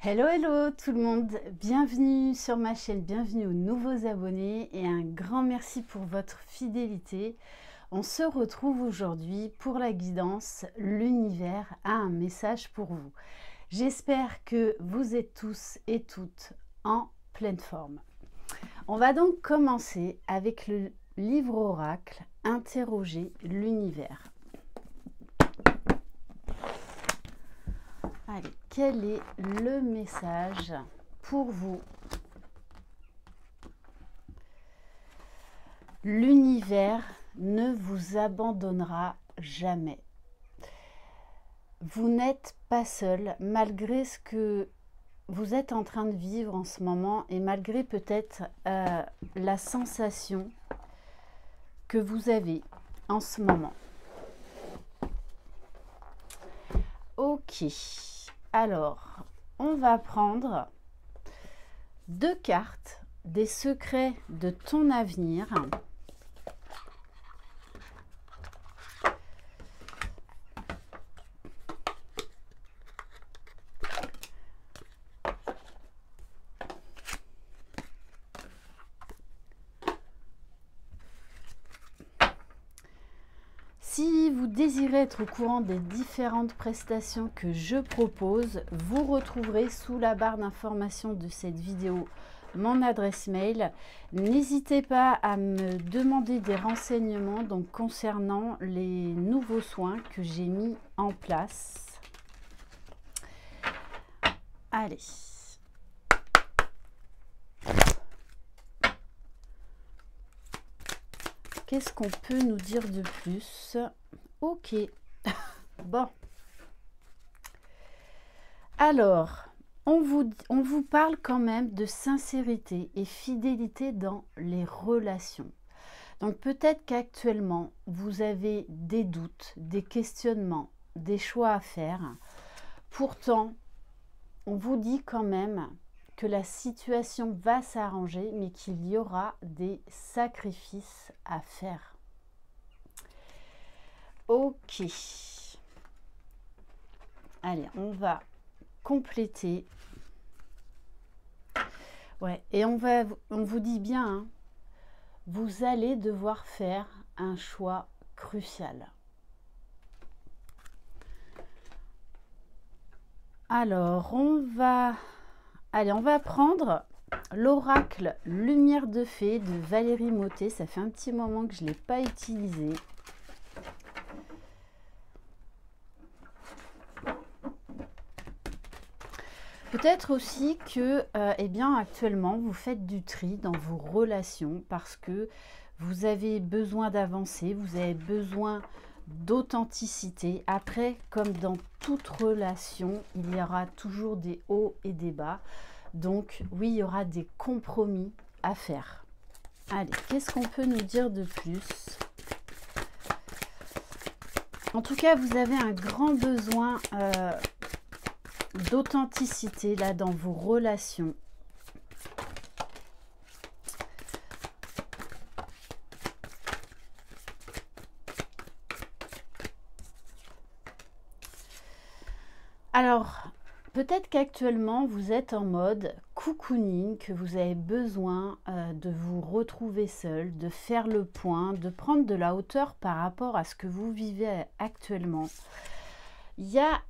Hello, hello tout le monde, bienvenue sur ma chaîne, bienvenue aux nouveaux abonnés et un grand merci pour votre fidélité. On se retrouve aujourd'hui pour la guidance L'univers a un message pour vous. J'espère que vous êtes tous et toutes en pleine forme. On va donc commencer avec le livre oracle Interroger l'univers. Allez, quel est le message pour vous? L'univers ne vous abandonnera jamais. Vous n'êtes pas seul malgré ce que vous êtes en train de vivre en ce moment et malgré peut-être la sensation que vous avez en ce moment. Ok. Alors, on va prendre deux cartes des secrets de ton avenir. Si vous désirez être au courant des différentes prestations que je propose, vous retrouverez sous la barre d'information de cette vidéo mon adresse mail. N'hésitez pas à me demander des renseignements donc, concernant les nouveaux soins que j'ai mis en place. Allez. Qu'est-ce qu'on peut nous dire de plus? Ok. Bon. Alors, on vous parle quand même de sincérité et fidélité dans les relations. Donc peut-être qu'actuellement, vous avez des doutes, des questionnements, des choix à faire. Pourtant, on vous dit quand même que la situation va s'arranger, mais qu'il y aura des sacrifices à faire. Ok. Allez, on va compléter. Ouais, et on vous dit bien, hein, vous allez devoir faire un choix crucial. Alors, on va prendre l'oracle Lumière de Fée de Valérie Mottet. Ça fait un petit moment que je ne l'ai pas utilisé. Peut-être aussi que, eh bien, actuellement, vous faites du tri dans vos relations parce que vous avez besoin d'avancer, vous avez besoin d'authenticité. Après, comme dans toute relation, il y aura toujours des hauts et des bas. Donc, oui, il y aura des compromis à faire. Allez, qu'est-ce qu'on peut nous dire de plus? En tout cas, vous avez un grand besoin d'authenticité là dans vos relations. Alors, peut-être qu'actuellement vous êtes en mode cocooning, que vous avez besoin de vous retrouver seul, de faire le point, de prendre de la hauteur par rapport à ce que vous vivez actuellement. Il y a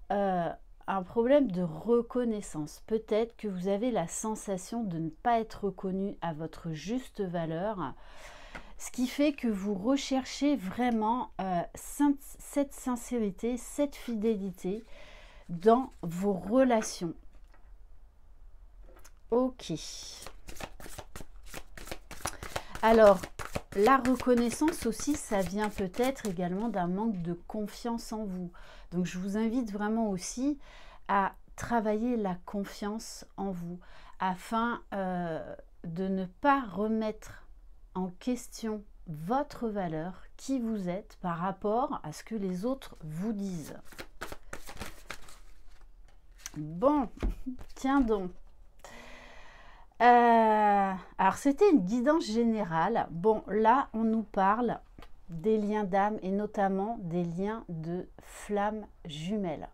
un problème de reconnaissance. Peut-être que vous avez la sensation de ne pas être reconnu à votre juste valeur, ce qui fait que vous recherchez vraiment cette sincérité, cette fidélité dans vos relations. Ok. Alors, la reconnaissance aussi, ça vient peut-être également d'un manque de confiance en vous. Donc, je vous invite vraiment aussi à travailler la confiance en vous afin de ne pas remettre en question votre valeur, qui vous êtes par rapport à ce que les autres vous disent. Bon, tiens donc. Alors, c'était une guidance générale. Bon, là, on nous parle des liens d'âme et notamment des liens de flammes jumelles.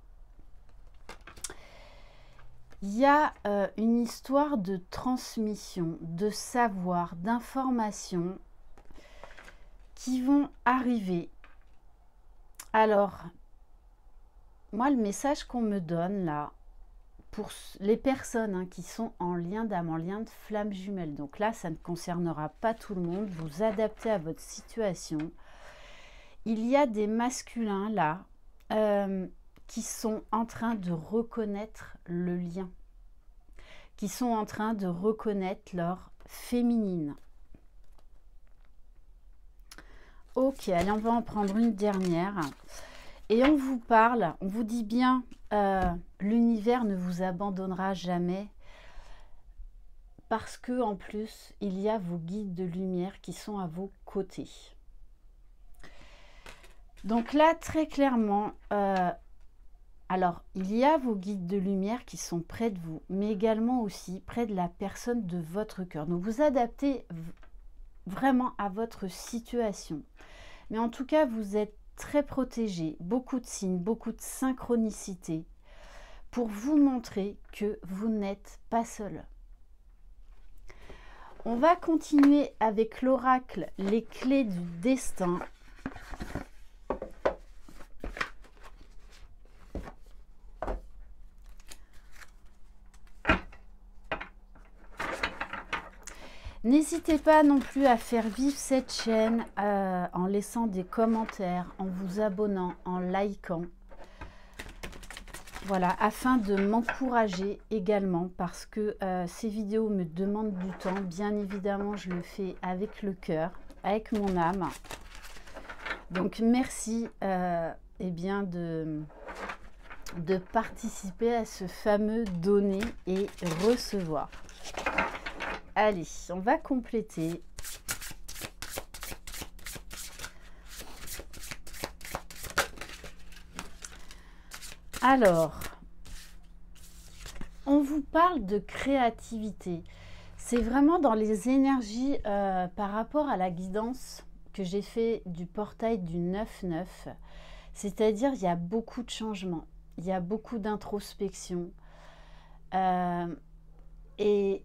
Il y a une histoire de transmission, de savoir, d'informations qui vont arriver. Alors, moi, le message qu'on me donne là, pour les personnes qui sont en lien d'âme, en lien de flamme jumelle, donc là, ça ne concernera pas tout le monde, vous adaptez à votre situation. Il y a des masculins là qui sont en train de reconnaître le lien, qui sont en train de reconnaître leur féminine. Ok, allez, on va en prendre une dernière. Et on vous parle, on vous dit bien, l'univers ne vous abandonnera jamais. Parce que en plus, il y a vos guides de lumière qui sont à vos côtés. Donc là, très clairement, alors, il y a vos guides de lumière qui sont près de vous, mais également aussi près de la personne de votre cœur. Donc, vous adaptez vraiment à votre situation. Mais en tout cas, vous êtes très protégé, beaucoup de signes, beaucoup de synchronicité pour vous montrer que vous n'êtes pas seul. On va continuer avec l'oracle, les clés du destin. N'hésitez pas non plus à faire vivre cette chaîne en laissant des commentaires, en vous abonnant, en likant. Voilà, afin de m'encourager également parce que ces vidéos me demandent du temps. Bien évidemment, je le fais avec le cœur, avec mon âme. Donc, merci eh bien de participer à ce fameux donner et recevoir. Allez, on va compléter. Alors, on vous parle de créativité. C'est vraiment dans les énergies par rapport à la guidance que j'ai fait du portail du 9-9. C'est-à-dire, il y a beaucoup de changements, il y a beaucoup d'introspection. Et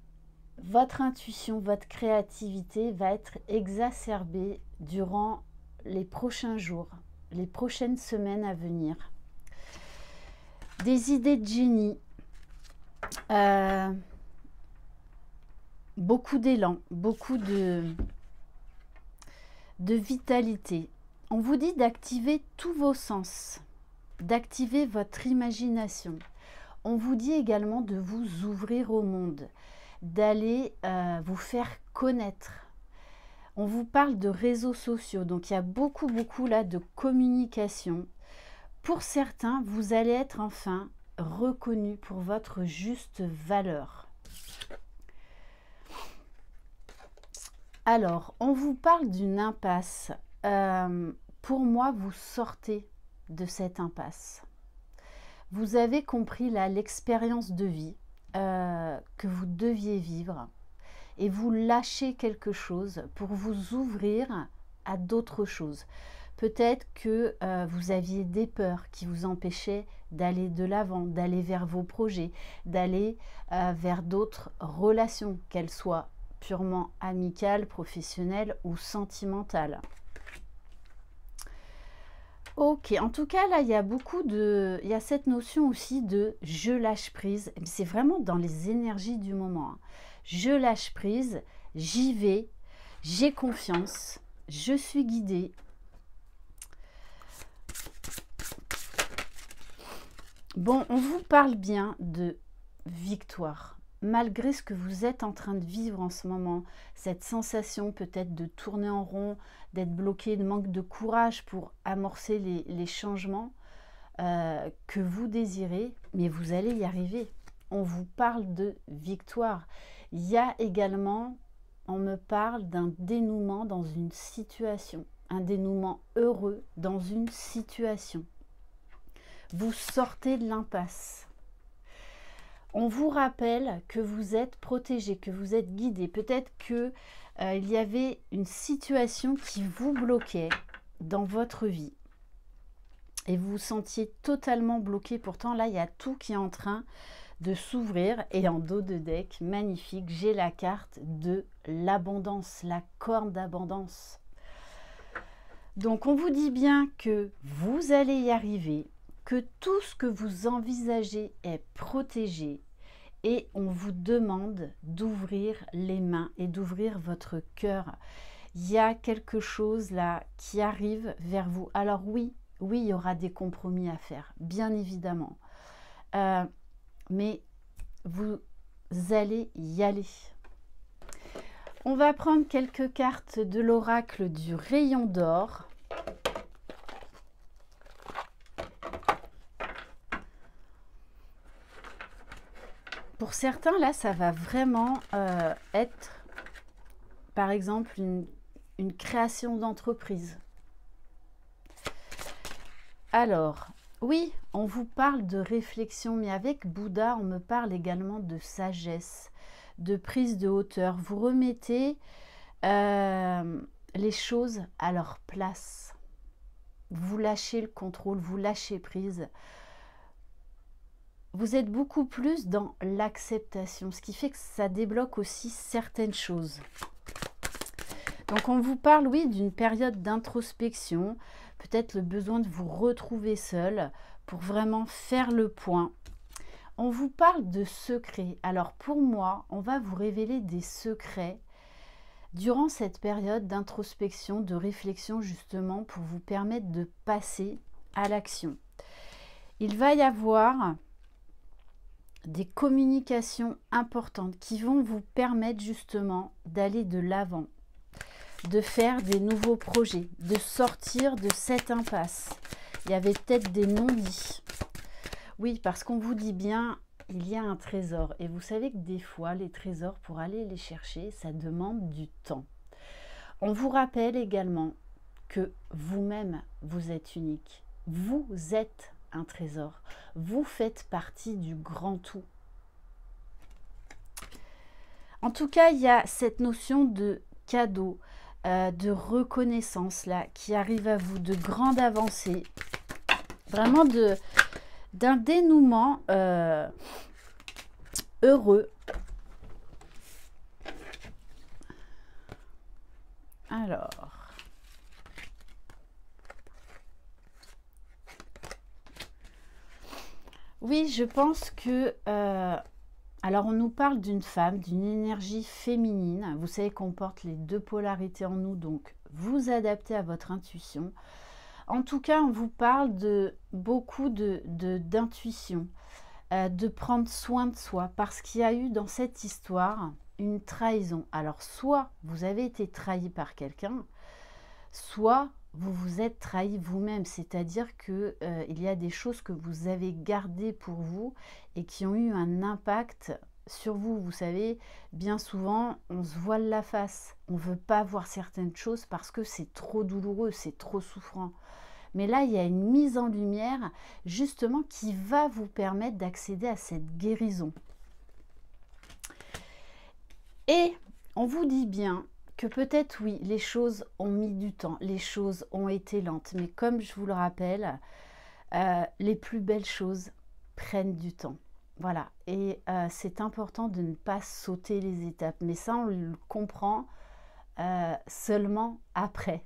votre intuition, votre créativité va être exacerbée durant les prochains jours, les prochaines semaines à venir. Des idées de génie, beaucoup d'élan, beaucoup de vitalité. On vous dit d'activer tous vos sens, d'activer votre imagination. On vous dit également de vous ouvrir au monde, d'aller vous faire connaître. On vous parle de réseaux sociaux, donc il y a beaucoup là de communication. Pour certains, vous allez être enfin reconnu pour votre juste valeur. Alors, on vous parle d'une impasse. Pour moi, vous sortez de cette impasse. Vous avez compris là l'expérience de vie que vous deviez vivre et vous lâchez quelque chose pour vous ouvrir à d'autres choses. Peut-être que vous aviez des peurs qui vous empêchaient d'aller de l'avant, d'aller vers vos projets, d'aller vers d'autres relations, qu'elles soient purement amicales, professionnelles ou sentimentales. Ok, en tout cas, là, il y a il y a cette notion aussi de « je lâche prise ». C'est vraiment dans les énergies du moment. Je lâche prise, j'y vais, j'ai confiance, je suis guidée. Bon, on vous parle bien de victoire. Malgré ce que vous êtes en train de vivre en ce moment, cette sensation peut-être de tourner en rond, d'être bloqué, de manque de courage pour amorcer les changements que vous désirez, mais vous allez y arriver. On vous parle de victoire. Il y a également, on me parle d'un dénouement dans une situation, un dénouement heureux dans une situation. Vous sortez de l'impasse. On vous rappelle que vous êtes protégé, que vous êtes guidé. Peut-être que il y avait une situation qui vous bloquait dans votre vie et vous vous sentiez totalement bloqué. Pourtant, là, il y a tout qui est en train de s'ouvrir. Et en dos de deck, magnifique, j'ai la carte de l'abondance, la corne d'abondance. Donc on vous dit bien que vous allez y arriver, que tout ce que vous envisagez est protégé, et on vous demande d'ouvrir les mains et d'ouvrir votre cœur. Il y a quelque chose là qui arrive vers vous. Alors oui, il y aura des compromis à faire, bien évidemment. Mais vous allez y aller. On va prendre quelques cartes de l'oracle du rayon d'or. Pour certains, là, ça va vraiment être, par exemple, une création d'entreprise. Alors, oui, on vous parle de réflexion, mais avec Bouddha, on me parle également de sagesse, de prise de hauteur. Vous remettez les choses à leur place. Vous lâchez le contrôle, vous lâchez prise. Vous êtes beaucoup plus dans l'acceptation, ce qui fait que ça débloque aussi certaines choses. Donc on vous parle, oui, d'une période d'introspection, peut-être le besoin de vous retrouver seul pour vraiment faire le point. On vous parle de secrets. Alors pour moi, on va vous révéler des secrets durant cette période d'introspection, de réflexion justement, pour vous permettre de passer à l'action. Il va y avoir des communications importantes qui vont vous permettre justement d'aller de l'avant, de faire des nouveaux projets, de sortir de cette impasse. Il y avait peut-être des non-dits. Oui, parce qu'on vous dit bien, il y a un trésor. Et vous savez que des fois, les trésors, pour aller les chercher, ça demande du temps. On vous rappelle également que vous-même, vous êtes unique. Vous êtes un trésor. Vous faites partie du grand tout. En tout cas, il y a cette notion de cadeau, de reconnaissance là, qui arrive à vous, de grande avancée, vraiment d'un dénouement heureux. Alors, oui, je pense que alors on nous parle d'une femme, d'une énergie féminine. Vous savez qu'on porte les deux polarités en nous, donc vous adaptez à votre intuition. En tout cas, on vous parle de beaucoup d'intuition, de prendre soin de soi, parce qu'il y a eu dans cette histoire une trahison. Alors, soit vous avez été trahi par quelqu'un, soit vous vous êtes trahi vous-même, c'est-à-dire que il y a des choses que vous avez gardées pour vous et qui ont eu un impact sur vous. Vous savez, bien souvent, on se voile la face. On ne veut pas voir certaines choses parce que c'est trop douloureux, c'est trop souffrant. Mais là, il y a une mise en lumière, justement, qui va vous permettre d'accéder à cette guérison. Et on vous dit bien que peut-être, oui, les choses ont mis du temps, les choses ont été lentes. Mais comme je vous le rappelle, les plus belles choses prennent du temps. Voilà, et c'est important de ne pas sauter les étapes. Mais ça, on le comprend seulement après.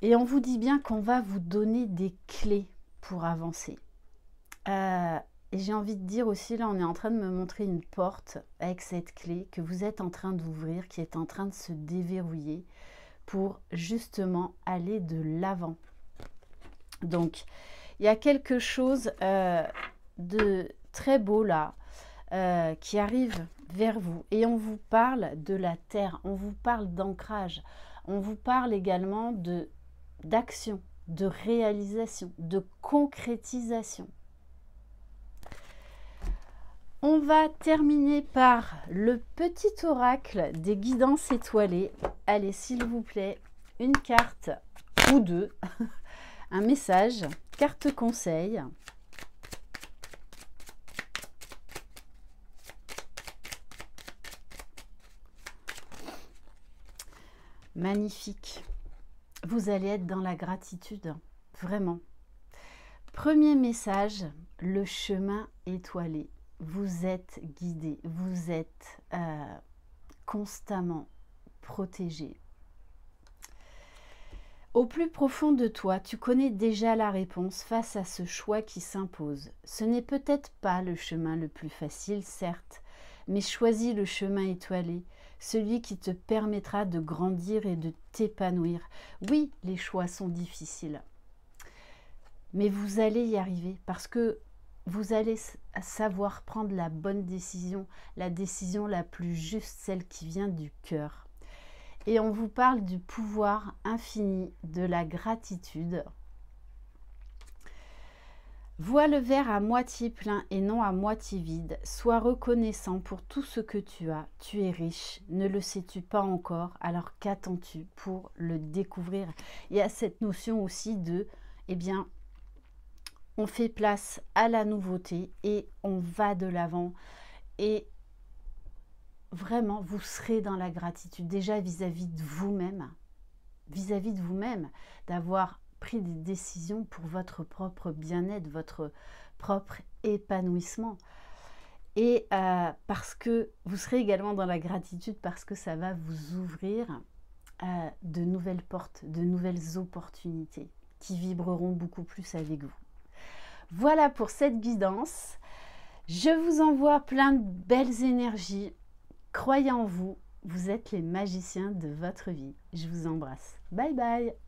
Et on vous dit bien qu'on va vous donner des clés pour avancer. Et j'ai envie de dire aussi, là, on est en train de me montrer une porte avec cette clé que vous êtes en train d'ouvrir, qui est en train de se déverrouiller pour justement aller de l'avant. Donc, il y a quelque chose de très beau là, qui arrive vers vous. Et on vous parle de la terre, on vous parle d'ancrage, on vous parle également d'action, de réalisation, de concrétisation. On va terminer par le petit oracle des guidances étoilées. Allez, s'il vous plaît, une carte ou deux, un message, carte conseil. Magnifique. Vous allez être dans la gratitude, vraiment. Premier message, le chemin étoilé. Vous êtes guidé, vous êtes constamment protégé. Au plus profond de toi, tu connais déjà la réponse face à ce choix qui s'impose. Ce n'est peut-être pas le chemin le plus facile, certes, mais choisis le chemin étoilé, celui qui te permettra de grandir et de t'épanouir. Oui, les choix sont difficiles, mais vous allez y arriver parce que vous allez savoir prendre la bonne décision, la décision la plus juste, celle qui vient du cœur. Et on vous parle du pouvoir infini de la gratitude. Vois le verre à moitié plein et non à moitié vide. Sois reconnaissant pour tout ce que tu as. Tu es riche. Ne le sais-tu pas encore? Alors qu'attends-tu pour le découvrir? Il y a cette notion aussi de, eh bien, on fait place à la nouveauté et on va de l'avant. Et vraiment, vous serez dans la gratitude, déjà vis-à-vis de vous-même, d'avoir pris des décisions pour votre propre bien-être, votre propre épanouissement. Et parce que vous serez également dans la gratitude, parce que ça va vous ouvrir de nouvelles portes, de nouvelles opportunités qui vibreront beaucoup plus avec vous. Voilà pour cette guidance. Je vous envoie plein de belles énergies. Croyez en vous, vous êtes les magiciens de votre vie. Je vous embrasse. Bye bye.